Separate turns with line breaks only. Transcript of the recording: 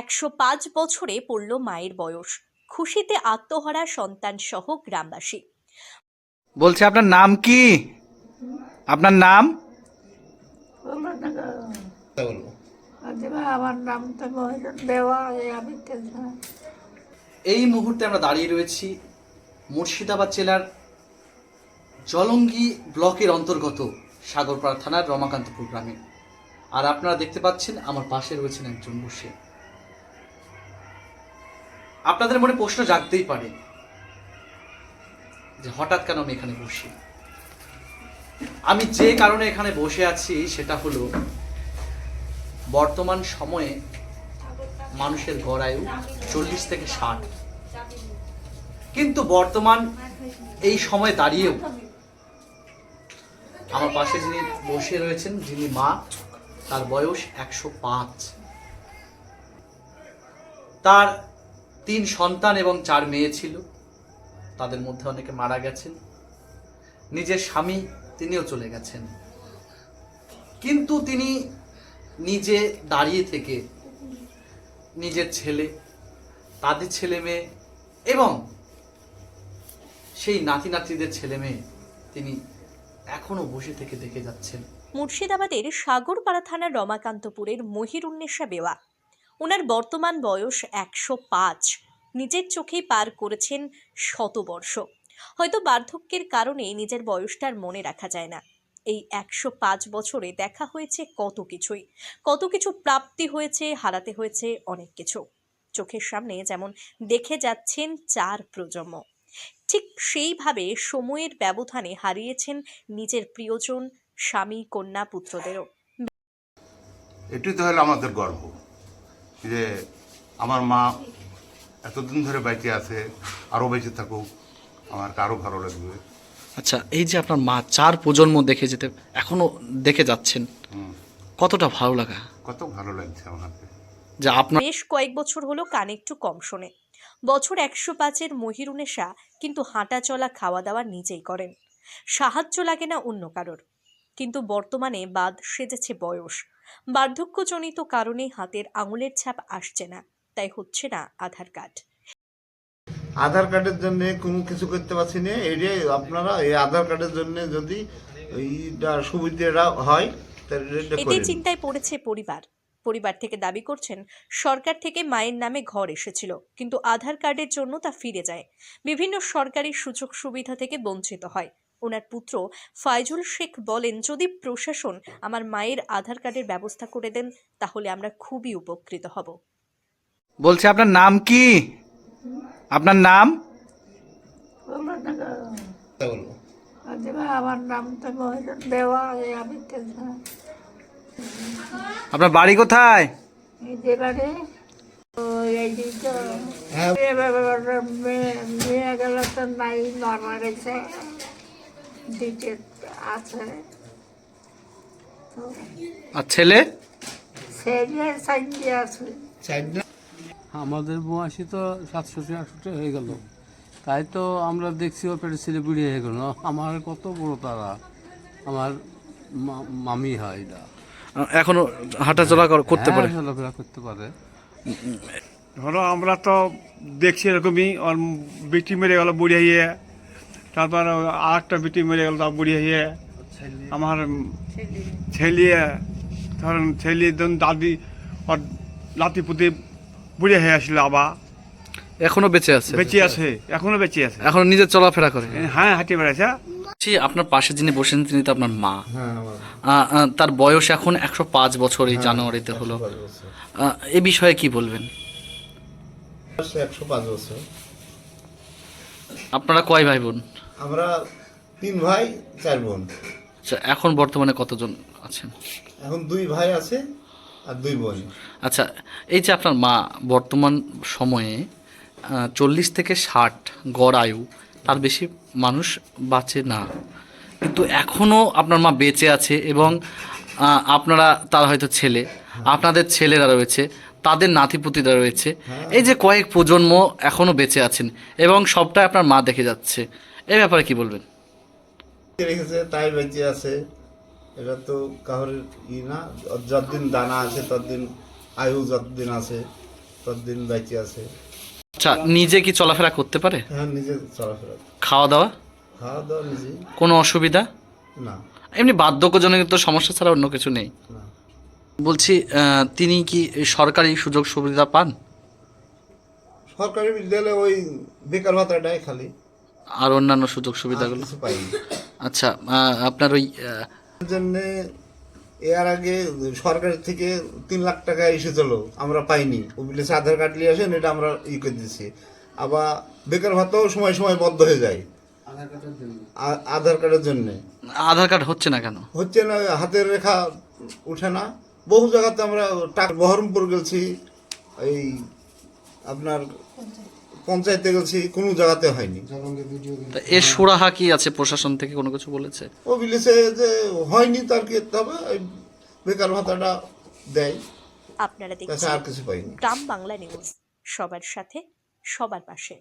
105 বছরে পড়ল মায়ের বয়স। খুশিতে আত্মহারা সন্তান সহ গ্রামবাসী।
বলছে আপনার নাম কি? আপনার নাম?
আমার নাম তো দেওয়া আমি
এই মুহূর্তে আমরা দাঁড়িয়ে রয়েছি মুর্শিদাবাদ জেলার জলঙ্গি ব্লকের অন্তর্গত সাগরপাড়া থানার রমাকান্তপুর গ্রামে। আর আপনারা দেখতে পাচ্ছেন আমার পাশে রয়েছেন একজন বসে। আপনাদের মনে প্রশ্ন জাগতেই পারে যে হঠাৎ কেন আমি এখানে বসি। আমি যে কারণে এখানে বসে আছি সেটা হলো বর্তমান সময়ে মানুষের গড় আয়ু 40 থেকে 60, কিন্তু বর্তমান এই সময় দাঁড়িয়েও আমার পাশে যিনি বসে রয়েছেন, যিনি মা, তার বয়স 105। তার 3 সন্তান এবং 4 মেয়ে ছিল, তাদের মধ্যে অনেকে মারা গেছেন। নিজের স্বামী তিনিও চলে গেছেন, কিন্তু তিনি নিজে দাঁড়িয়ে থেকে নিজের ছেলে, তাদের ছেলে মেয়ে এবং সেই নাতি নাতনিদের ছেলে মেয়ে তিনি এখনো বসে থেকে দেখে যাচ্ছেন।
মুর্শিদাবাদের সাগরপাড়া থানার রমাকান্তপুরের মহিরুন্নেসা বেওয়া। ওনার বর্তমান বয়স 105। নিজের চোখেই পার করেছেন 100 বর্ষ। হয়তো বার্ধক্যের কারণে নিজের বয়সটার মনে রাখা যায় না। এই 105 বছরে দেখা হয়েছে কত কিছু প্রাপ্তি হয়েছে, হারাতে হয়েছে অনেক কিছু। চোখের সামনে যেমন দেখে যাচ্ছেন 4 প্রজন্ম, ঠিক সেইভাবে সময়ের ব্যবধানে হারিয়েছেন নিজের প্রিয়জন, স্বামী, কন্যা, পুত্রদেরও।
এটাই তো হলো আমাদের গর্ব যে আমার মা এতদিন ধরে বেঁচে আছে, আরও বেঁচে থাকুক, আমার আরও ভালো লাগবে।
আচ্ছা, এই যে আপনার মা 4 প্রজন্ম দেখে যেতে এখনো দেখে যাচ্ছেন, কতটা ভালো লাগা?
কত ভালো লাগছে আমাকে
যে আপনার বেশ কয়েক বছর হলো কানে একটু কম শোনে। বছর 105-এর মহিরুন্নেসা কিন্তু হাঁটা চলা, খাওয়া দাওয়া নিজেই করেন, সাহায্য লাগে না অন্য কারোর। কিন্তু বর্তমানে বাদ সেজেছে বয়স। বার্ধক্যজনিত কারণে হাতের আঙুলের ছাপ আসছে না, তাই হচ্ছে না আধার কার্ড।
আধার কার্ডের জন্য কোনো কিছু করতে পারছি না। এটাই আপনারা এই আধার কার্ডের জন্য যদি এইটা সুবিধাটা হয়
এতে চিন্তায় পড়েছে পরিবার থেকে দাবি করছেন সরকার থেকে মায়ের নামে ঘর এসেছিল, কিন্তু আধার কার্ডের জন্য তা ফিরে যায়। বিভিন্ন সরকারি সুযোগ সুবিধা থেকে বঞ্চিত হয়। ওনার পুত্র ফাইজুল শেখ বলেন, যদি প্রশাসন আমার মায়ের আধার কার্ডের ব্যবস্থা করে দেন তাহলে আমরা খুবই উপকৃত হব।
বলছে আপনার নাম কি? আপনার নাম?
আমার নাম তো দেওয়া আমি
আপনার বাড়ি কোথায়?
যে বাড়ি মেয়ে গেল তো নাই, মারা গেছে, দিকে আছে।
আর ছেলে?
ছেলে সাইডে আছে।
আমাদের বয়সী তো 67-68 হয়ে গেল, তাই তো আমরা দেখছি ও পেটের ছেলে বুড়ি হয়ে গেল। আমার কত বড় তারা, আমার মামি হয়, এটা
এখনো হাঁটাচলা করতে পারে?
চলাফেরা করতে পারে।
ধরো আমরা তো দেখছি এরকমই, ওর বেটি মেরে গেল বুড়ি হইয়ে, তারপর আর একটা বেটি মেরে গেল তা বুড়ি হইয়ে। আমার ছেলে, ধরেন ছেলে দাদি ওর নাতিপুতি বুড়ি হয়ে আসলে আবার
এখনো বেঁচে আছে?
বেঁচে আছে, এখনো বেঁচে আছে,
এখনো নিজে চলাফেরা করে?
হ্যাঁ, হাঁটে বেড়াচ্ছে।
আপনার পাশে যিনি বসেন তিনি তো আপনার মা। তার বয়স এখন 105 বছর, এই জানুয়ারিতে হলো। এ বিষয়ে কি বলবেন?
105 বছর।
আপনারা কয় ভাই বোন?
আমরা 3 ভাই 4 বোন।
আচ্ছা, এখন বর্তমানে কতজন আছেন?
এখন 2 ভাই আছে আর 2 বোন।
আচ্ছা, এই যে আপনার মা বর্তমান সময়ে 40 থেকে 60 গড় আয়ু, তার বেশি মানুষ বাঁচে না, কিন্তু এখনও আপনার মা বেঁচে আছে এবং আপনারা, তার হয়তো ছেলে, আপনাদের ছেলেরা রয়েছে, তাদের নাতিপুতিরা রয়েছে, এই যে কয়েক প্রজন্ম এখনও বেঁচে আছেন এবং সবটাই আপনার মা দেখে যাচ্ছে, এই ব্যাপারে কি বলবেন?
রেখেছে তাই বেঁচে আছে, এটা তো কারোর না। যতদিন দানা আছে ততদিন আয়ু, যতদিন আছে ততদিন বেঁচে আছে।
আচ্ছা, নিজে কি চলাফেরা করতে পারে?
হ্যাঁ, নিজে চলাফেরা,
খাওয়া দাওয়া
খাওয়া দাওয়া নিজেই।
কোনো অসুবিধা?
না,
এমনি বার্ধক্যজনিত সমস্যা ছাড়া অন্য কিছু নেই?
না।
বলছি, তিনি কি সরকারি সুযোগ সুবিধা পান?
সরকারি বিদ্যালয়ে ওই বেকার ভাতাটাই খালি,
আর অন্যান্য সুযোগ
আর
সুবিধাগুলো?
কিছু পাইনি।
আচ্ছা, আপনার ওই
এর জন্যে এর আগে সরকার থেকে 3 লাখ টাকা এসেছিল, আমরা পাইনি। ও বলেছে আধার কার্ড নিয়ে আসেন, এটা আমরা করে দিচ্ছি। আবার বেকার ভাতাও সময় সময় বন্ধ হয়ে যায় আধার কার্ডের জন্য।
আধার কার্ড হচ্ছে না কেন?
হচ্ছে না, হাতের রেখা উঠে না। বহু জায়গাতে আমরা টাকা, বহরমপুর গেছি, এই আপনার পঞ্চায়েতে গেছি, কোনো জায়গাতে হয়নি।
তা এর সুরাহা কি আছে? প্রশাসন থেকে কোনো কিছু বলেছে?
ও বলেছে যে হয়নি, তার কি করতে হবে, এই বেকার ভাতাটা দেয়,
আপনারা
তাছাড়া
দেখছেন
আর কিছু পাইনি।
গ্রাম বাংলা নিউজ, সবার সাথে সবার পাশে।